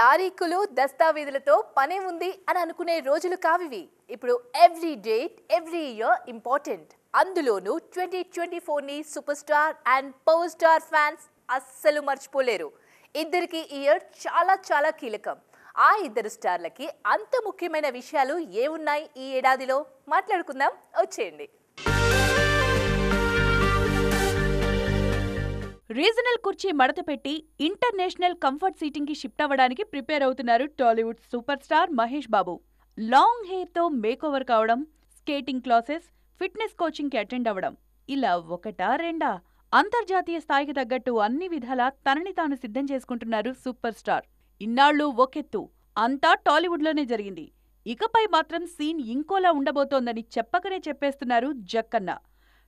తారీఖులు దస్తావేజులతో పనే ఉంది అని అనుకునే రోజులు కావివి. ఇప్పుడు every date every year important. అందులోనూ 2024ని super star and power star fans అస్సలు మర్చిపోలేరు. ఇద్దరికి ఇయర్ చాలా చాలా కీలకం. ఆ ఇద్దరు స్టార్లకి అంత ముఖ్యమైన విషయాలు ఏమున్నాయి ఈ ఏడాదిలో మాట్లాడుకుందాం, వచ్చేయండి. రీజనల్ కుర్చీ మడత పెట్టి ఇంటర్నేషనల్ కంఫర్ట్ సీటింగ్ కి షిఫ్ట్ అవ్వడానికి ప్రిపేర్ అవుతున్నారు Tollywood super star Mahesh Babu. Long hair తో మేకోవర్ కావడం, స్కేటింగ్ క్లాసెస్, ఫిట్నెస్ కోచింగ్ కి అటెండ్ అవ్వడం, ఇలా ఒకటా రెండా అంతర్జాతీయ స్థాయికి తగ్గట్టు అన్ని విధాలా తనని తాను సిద్ధం చేసుకుంటున్నారు సూపర్ స్టార్. ఇన్నాళ్లు ఒకెత్తు, అంతా టాలీవుడ్ లోనే జరిగింది. ఇకపై మాత్రం సీన్ ఇంకోలా ఉండబోతోందని చెప్పకనే చెప్పేస్తున్నారు జక్కన్న.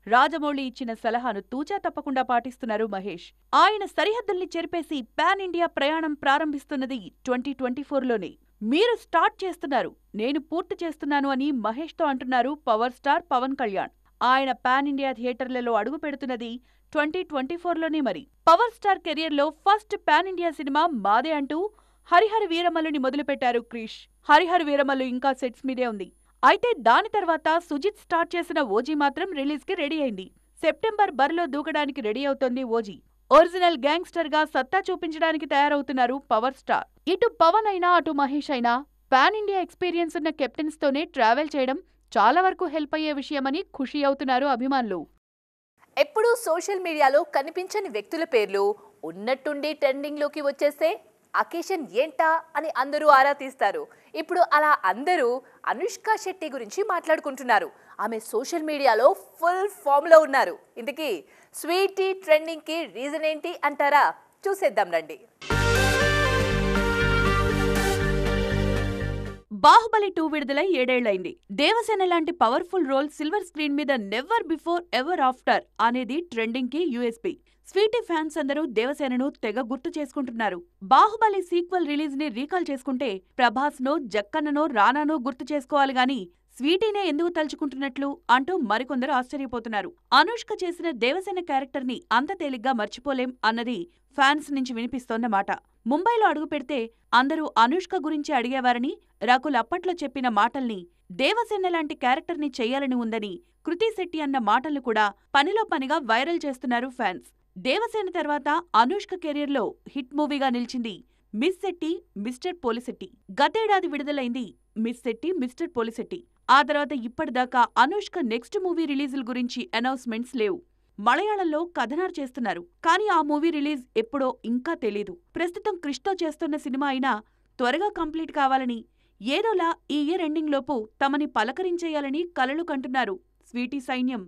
రాజమౌళి ఇచ్చిన సలహాను తూచా తప్పకుండా పాటిస్తున్నారు మహేష్. ఆయన సరిహద్దుల్ని చెరిపేసి పాన్ ఇండియా ప్రయాణం ప్రారంభిస్తున్నది 2024లోనే. మీరు స్టార్ట్ చేస్తున్నారు, నేను పూర్తి చేస్తున్నాను అని మహేష్తో అంటున్నారు పవర్ స్టార్ పవన్ కళ్యాణ్. ఆయన పాన్ ఇండియా థియేటర్లలో అడుగు పెడుతున్నది 2024లోనే. మరి పవర్ స్టార్ కెరియర్లో ఫస్ట్ పాన్ ఇండియా సినిమా మాదే అంటూ హరిహర వీరమల్లుని మొదలుపెట్టారు క్రిష్. హరిహర వీరమల్లు ఇంకా సెట్స్ మీదే ఉంది. అయితే దాని తర్వాత సుజిత్ స్టార్ట్ చేసిన ఓజీ మాత్రం రిలీజ్ కి రెడీ అయింది. సెప్టెంబర్ బరిలో దూకడానికి రెడీ అవుతోంది ఓజీ. ఒరిజినల్ గ్యాంగ్స్టర్ గా సత్తా చూపించడానికి తయారవుతున్నారు పవర్ స్టార్. ఇటు పవన్ అయినా అటు మహేష్ అయినా పాన్ ఇండియా ఎక్స్పీరియన్స్ ఉన్న కెప్టెన్స్ తోనే ట్రావెల్ చేయడం చాలా వరకు హెల్ప్ అయ్యే విషయమని ఖుషి అవుతున్నారు అభిమానులు. ఎప్పుడూ సోషల్ మీడియాలో కనిపించని వ్యక్తుల పేర్లు ఉన్నట్టుండి ట్రెండింగ్ లోకి వచ్చేస్తే అకేషన్ ఏంటా అని అందరూ ఆరా తీస్తారు. ఇప్పుడు అలా అందరూ అనుష్క శెట్టి గురించి మాట్లాడుకుంటున్నారు. ఆమె సోషల్ మీడియాలో ఫుల్ ఫామ్ లో ఉన్నారు. ఇంతకీ స్వీటీ ట్రెండింగ్ కి రీజన్ ఏంటి అంటారా? చూసేద్దాం రండి. బాహుబలి 2 విడుదలై 7 ఏళ్లైంది. దేవసేన లాంటి పవర్ఫుల్ రోల్ సిల్వర్ స్క్రీన్ మీద నెవర్ బిఫోర్ ఎవర్ ఆఫ్టర్ అనేది ట్రెండింగ్ కి యూఎస్పీ. స్వీటీ ఫ్యాన్స్ అందరూ దేవసేనను తెగ గుర్తు చేసుకుంటున్నారు. బాహుబలి సీక్వెల్ రిలీజ్ ని రీకాల్ చేసుకుంటే ప్రభాస్నో, జక్కన్ననో, రానానో గుర్తు చేసుకోవాలి గాని స్వీటీనే ఎందుకు తలుచుకుంటున్నట్లు అంటూ మరికొందరు ఆశ్చర్యపోతున్నారు. అనుష్క చేసిన దేవసేన క్యారెక్టర్ ని అంత తేలిగ్గా మర్చిపోలేం అన్నది ఫ్యాన్స్ నుంచి వినిపిస్తోన్నమాట. ముంబైలో అడుగు పెడితే అందరూ అనుష్క గురించి అడిగేవారని, రకుల్ అప్పట్లో చెప్పిన మాటల్ని, దేవసేన లాంటి క్యారెక్టర్ ని చెయ్యాలని ఉందని కృతి శెట్టి అన్న మాటల్ని కూడా పనిలో పనిగా వైరల్ చేస్తున్నారు ఫ్యాన్స్. దేవసేన తర్వాత అనుష్క కెరీర్లో హిట్ మూవీగా నిలిచింది మిస్ శెట్టి మిస్టర్ పోలిశెట్టి. గతేడాది విడుదలైంది మిస్ శెట్టి మిస్టర్ పోలిశెట్టి. ఆ తర్వాత ఇప్పటిదాకా అనుష్క నెక్స్ట్ మూవీ రిలీజుల గురించి అనౌన్స్మెంట్స్ లేవు. మలయాళంలో కథనార్ చేస్తున్నారు, కానీ ఆ మూవీ రిలీజ్ ఎప్పుడో ఇంకా తెలీదు. ప్రస్తుతం క్రిష్తో చేస్తున్న సినిమా అయినా త్వరగా కంప్లీట్ కావాలని, ఏదోలా ఈ ఇయర్ ఎండింగ్ లోపు తమని పలకరించేయాలని కలలు కంటున్నారు స్వీటీ సైన్యం.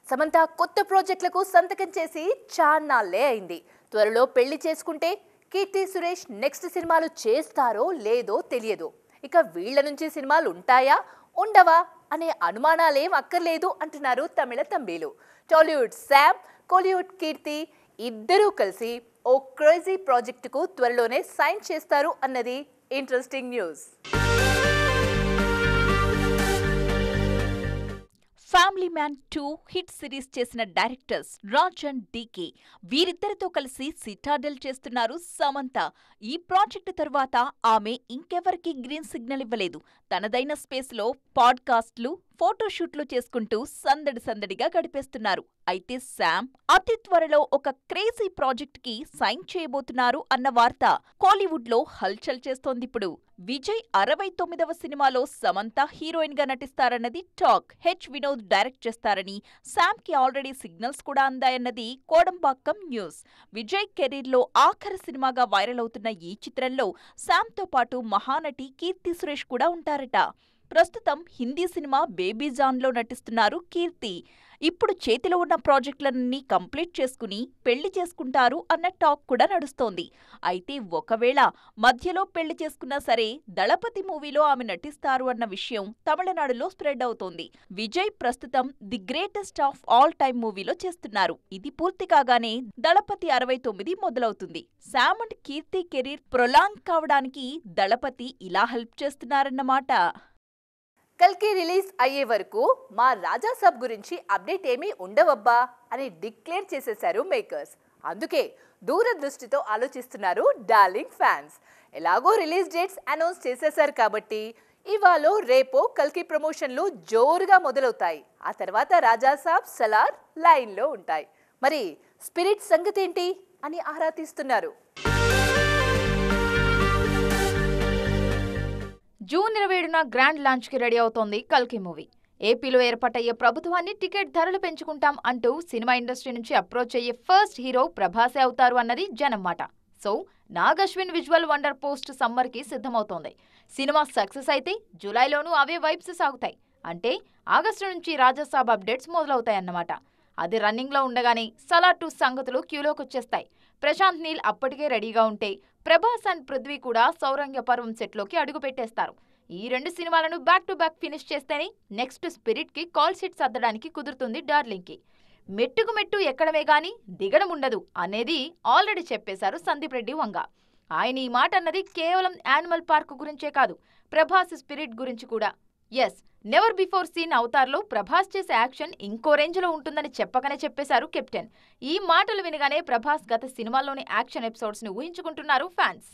సమంత కొత్త ప్రాజెక్టులకు సంతకం చేసి చాన్నాళ్లే అయింది. త్వరలో పెళ్లి చేసుకుంటే కీర్తి సురేష్ నెక్స్ట్ సినిమాలు చేస్తారో లేదో తెలియదు. ఇక వీళ్ల నుంచి సినిమాలు ఉంటాయా ఉండవా అనే అనుమానాలేం అక్కర్లేదు అంటున్నారు తమిళ తంబీలు. టాలీవుడ్ శామ్, కోలీవుడ్ కీర్తి ఇద్దరూ కలిసి ఓ క్రేజీ ప్రాజెక్టుకు త్వరలోనే సైన్ చేస్తారు అన్నది interesting news. Family man 2 hit series చేసిన డైరెక్టర్స్ రాజ్ అండ్ డీకే, వీరిద్దరితో కలిసి సిటాడెల్ చేస్తున్నారు సమంత. ఈ ప్రాజెక్టు తర్వాత ఆమె ఇంకెవరికీ గ్రీన్ సిగ్నల్ ఇవ్వలేదు. తనదైన స్పేస్లో పాడ్కాస్ట్లు, ఫోటోషూట్లు చేసుకుంటూ సందడి సందడిగా గడిపేస్తున్నారు. అయితే శామ్ అతి త్వరలో ఒక క్రేజీ ప్రాజెక్ట్ కి సైన్ చేయబోతున్నారు అన్న వార్త కోలీవుడ్ లో హల్చల్ చేస్తోందిప్పుడు. విజయ్ 69వ సినిమాలో సమంత హీరోయిన్ గా నటిస్తారన్నది టాక్. వినోద్ డైరెక్ట్ చేస్తారని, శామ్ కి ఆల్రెడీ సిగ్నల్స్ కూడా అందాయన్నది కోడంబాక్కం న్యూస్. విజయ్ కెరీర్ లో ఆఖరి సినిమాగా వైరల్ అవుతున్న ఈ చిత్రంలో శామ్ తో పాటు మహానటి కీర్తి సురేష్ కూడా ఉంటారట. ప్రస్తుతం హిందీ సినిమా బేబీ జాన్ లో నటిస్తున్నారు కీర్తి. ఇప్పుడు చేతిలో ఉన్న ప్రాజెక్టులన్నీ కంప్లీట్ చేసుకుని పెళ్లి చేసుకుంటారు అన్న టాక్ కూడా నడుస్తోంది. అయితే ఒకవేళ మధ్యలో పెళ్లి చేసుకున్నా సరే దళపతి మూవీలో ఆమె నటిస్తారు అన్న విషయం తమిళనాడులో స్ప్రెడ్ అవుతోంది. విజయ్ ప్రస్తుతం the greatest of all time మూవీలో చేస్తున్నారు. ఇది పూర్తి కాగానే దళపతి 69 మొదలవుతుంది. Sam and Keerthi career prolong కావడానికి దళపతి ఇలా హెల్ప్ చేస్తున్నారన్నమాట. కల్కి రిలీజ్ అయ్యే వరకు మా రాజా సాబ్ గురించి అప్డేట్ ఏమీ ఉండవబ్బా అని డిక్లేర్ చేసేశారు మేకర్స్. అందుకే దూరదృష్టితో ఆలోచిస్తున్నారు డార్లింగ్ ఫ్యాన్స్. ఎలాగో రిలీజ్ డేట్స్ అనౌన్స్ చేసేశారు కాబట్టి ఇవాళ రేపో కల్కి ప్రమోషన్లు జోరుగా మొదలవుతాయి. ఆ తర్వాత రాజా సాబ్, సలార్ లైన్లో ఉంటాయి. మరి స్పిరిట్ సంగతి ఏంటి అని ఆరా తీస్తున్నారు. జూన్ 27న గ్రాండ్ లాంచ్ కి రెడీ అవుతోంది కల్కి మూవీ. ఏపీలో ఏర్పాటయ్యే ప్రభుత్వాన్ని టికెట్ ధరలు పెంచుకుంటాం అంటూ సినిమా ఇండస్ట్రీ నుంచి అప్రోచ్ అయ్యే ఫస్ట్ హీరో ప్రభాసే అవుతారు అన్నది జనం మాట. So Nag Ashwin visual wonder post summer కి సిద్ధమవుతోంది. సినిమా సక్సెస్ అయితే జూలైలోనూ అవే వైబ్స్ సాగుతాయి. అంటే ఆగస్టు నుంచి రాజాసాబ్ అప్డేట్స్ మొదలవుతాయన్నమాట. అది రన్నింగ్ లో ఉండగానే సలార్ 2 సంగతులు క్యూలోకి వచ్చేస్తాయి. ప్రశాంత్ నీల్ అప్పటికే రెడీగా ఉంటే ప్రభాస్ అండ్ పృథ్వీ కూడా సౌరంగ పర్వం సెట్లోకి అడుగు పెట్టేస్తారు. ఈ 2 సినిమాలను బ్యాక్ టు బ్యాక్ ఫినిష్ చేస్తేనే నెక్స్ట్ స్పిరిట్ కి కాల్ షీట్ సర్దడానికి కుదురుతుంది డార్లింగ్ కి. మెట్టుకు మెట్టు ఎక్కడమే గాని దిగడం ఉండదు అనేది ఆల్రెడీ చెప్పేశారు సందీప్ రెడ్డి వంగ. ఆయన ఈ మాట అన్నది కేవలం యానిమల్ పార్క్ గురించే కాదు, ప్రభాస్ స్పిరిట్ గురించి కూడా. ఎస్, నెవర్ బిఫోర్ సీన్ అవతార్లో ప్రభాస్ చేసే యాక్షన్ ఇంకో రేంజ్ లో ఉంటుందని చెప్పకనే చెప్పేశారు కెప్టెన్. ఈ మాటలు వినగానే ప్రభాస్ గత సినిమాల్లోని యాక్షన్ ఎపిసోడ్స్ ని ఊహించుకుంటున్నారు ఫ్యాన్స్.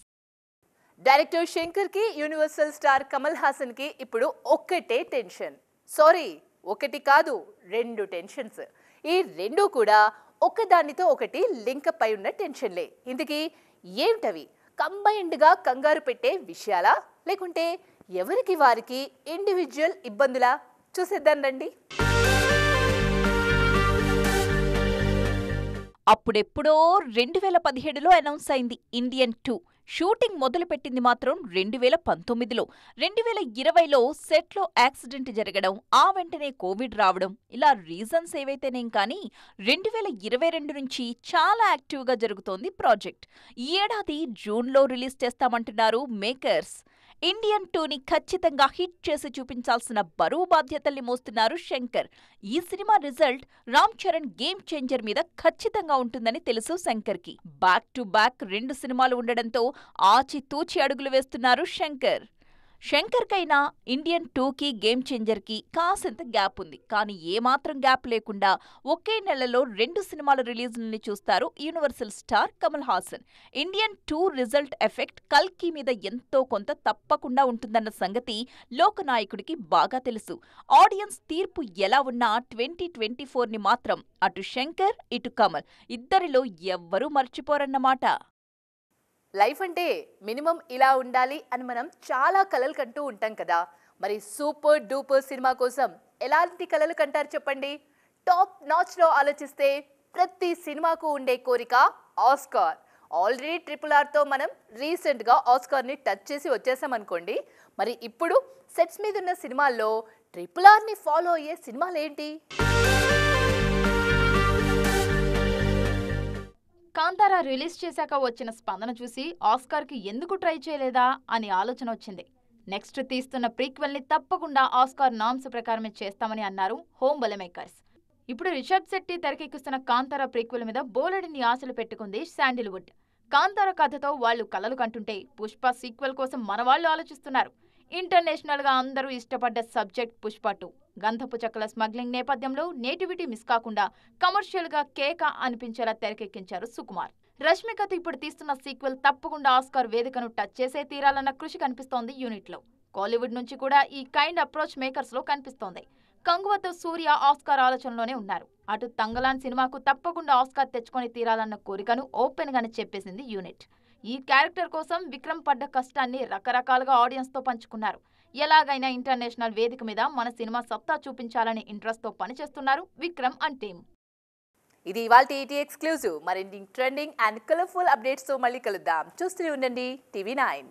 డైరెక్టర్ శంకర్ కి యూనివర్సల్ స్టార్ కమల్ హాసన్ కి ఇప్పుడు ఒక్కటే టెన్షన్. సారీ, ఒకటి కాదు 2 టెన్షన్స్. ఈ 2 కూడా ఒకదానితో ఒకటి లింకప్ అయి ఉన్న టెన్షన్లే. ఇందుకీ ఏమిటవి? కంబైన్డ్ గా కంగారు పెట్టే విషయాలా, లేకుంటే ఎవరికి వారికి ఇండివిజువల్ ఇబ్బందులా? చూసేద్దాం రండి. అప్పుడెప్పుడో 2017లో అనౌన్స్ అయింది ఇండియన్ 2. షూటింగ్ మొదలుపెట్టింది మాత్రం 2019లో. 2020లో సెట్లో యాక్సిడెంట్ జరగడం, ఆ వెంటనే కోవిడ్ రావడం, ఇలా రీజన్స్ ఏవైతేనేం కానీ 2022 నుంచి చాలా యాక్టివ్గా జరుగుతోంది ప్రాజెక్ట్. ఈ ఏడాది జూన్లో రిలీజ్ చేస్తామంటున్నారు మేకర్స్. ఇండియన్ 2ని ఖచ్చితంగా హిట్ చేసి చూపించాల్సిన బరువు బాధ్యతల్ని మోస్తున్నారు శంకర్. ఈ cinema result Ram Charan game changer మీద ఖచ్చితంగా ఉంటుందని తెలుసు శంకర్కి. బ్యాక్ టు బ్యాక్ 2 సినిమాలు ఉండడంతో ఆచితూచి అడుగులు వేస్తున్నారు శంకర్. శంకర్కైనా ఇండియన్ 2కి గేమ్ చేంజర్కి కాసింత గ్యాప్ ఉంది. కానీ ఏమాత్రం గ్యాప్ లేకుండా ఒకే నెలలో 2 సినిమాల రిలీజ్ని చూస్తారు universal star Kamal Haasan. Indian 2 result effect కల్కి మీద ఎంతో కొంత తప్పకుండా ఉంటుందన్న సంగతి లోకనాయకుడికి బాగా తెలుసు. ఆడియన్స్ తీర్పు ఎలా ఉన్నా 2024ని మాత్రం అటు శంకర్ ఇటు కమల్ ఇద్దరిలో ఎవ్వరూ మర్చిపోరన్నమాట. లైఫ్ అంటే మినిమం ఇలా ఉండాలి అని మనం చాలా కలలు కంటూ ఉంటాం కదా. మరి సూపర్ డూపర్ సినిమా కోసం ఎలాంటి కలలు కంటారు చెప్పండి? టాప్ నాచ్లో ఆలోచిస్తే ప్రతి సినిమాకు ఉండే కోరిక ఆస్కార్. ఆల్రెడీ RRRతో మనం రీసెంట్గా ఆస్కార్ని టచ్ చేసి వచ్చేసామనుకోండి. మరి ఇప్పుడు సెట్స్ మీద ఉన్న సినిమాల్లో RRRని ఫాలో అయ్యే సినిమాలు ఏంటి? కాంతారా రిలీజ్ చేశాక వచ్చిన స్పందన చూసి ఆస్కార్కి ఎందుకు ట్రై చేయలేదా అని ఆలోచన వచ్చింది. నెక్స్ట్ తీస్తున్న ప్రీక్వెల్ని తప్పకుండా ఆస్కార్ నామ్స్ ప్రకారమే చేస్తామని అన్నారు హోమ్ బలే మేకర్స్. ఇప్పుడు రిషబ్ శెట్టి తెరకెక్కిస్తున్న కాంతారా ప్రీక్వెల్ మీద బోలెడన్ని ఆశలు పెట్టుకుంది శాండిల్వుడ్. కాంతారా కథతో వాళ్లు కలలు కంటుంటే పుష్ప సీక్వెల్ కోసం మనవాళ్లు ఆలోచిస్తున్నారు. ఇంటర్నేషనల్ గా అందరూ ఇష్టపడ్డ సబ్జెక్ట్ పుష్ప 2. గంధపు చెక్కల స్మగ్లింగ్ నేపథ్యంలో నేటివిటీ మిస్ కాకుండా కమర్షియల్ గా కేక అనిపించేలా తెరకెక్కించారు సుకుమార్. రష్మికతో ఇప్పుడు తీస్తున్న సీక్వెల్ తప్పకుండా ఆస్కార్ వేదికను టచ్ చేసే తీరాలన్న కృషి కనిపిస్తోంది యూనిట్ లో. కాలీవుడ్ నుంచి కూడా ఈ కైండ్ అప్రోచ్ మేకర్స్ లో కనిపిస్తోంది. కంగువతో సూర్య ఆస్కార్ ఆలోచనలోనే ఉన్నారు. అటు తంగలాన్ సినిమాకు తప్పకుండా ఆస్కార్ తెచ్చుకొని తీరాలన్న కోరికను ఓపెన్ గానే చెప్పేసింది యూనిట్. ఈ క్యారెక్టర్ కోసం విక్రమ్ పడ్డ కష్టాన్ని రకరకాలుగా ఆడియన్స్ తో పంచుకున్నారు. ఎలాగైనా ఇంటర్నేషనల్ వేదిక మీద మన సినిమా సత్తా చూపించాలని ఇంట్రెస్ట్ తో పనిచేస్తున్నారు విక్రమ్ అండ్ టీమ్. ఇది ఇవాల్టి ఈటీ ఎక్స్క్లూజివ్. మరిన్ని ట్రెండింగ్ అండ్ కలర్ఫుల్ అప్డేట్స్ తో మళ్ళీ కలుద్దాం. చూస్తూనే ఉండండి TV9.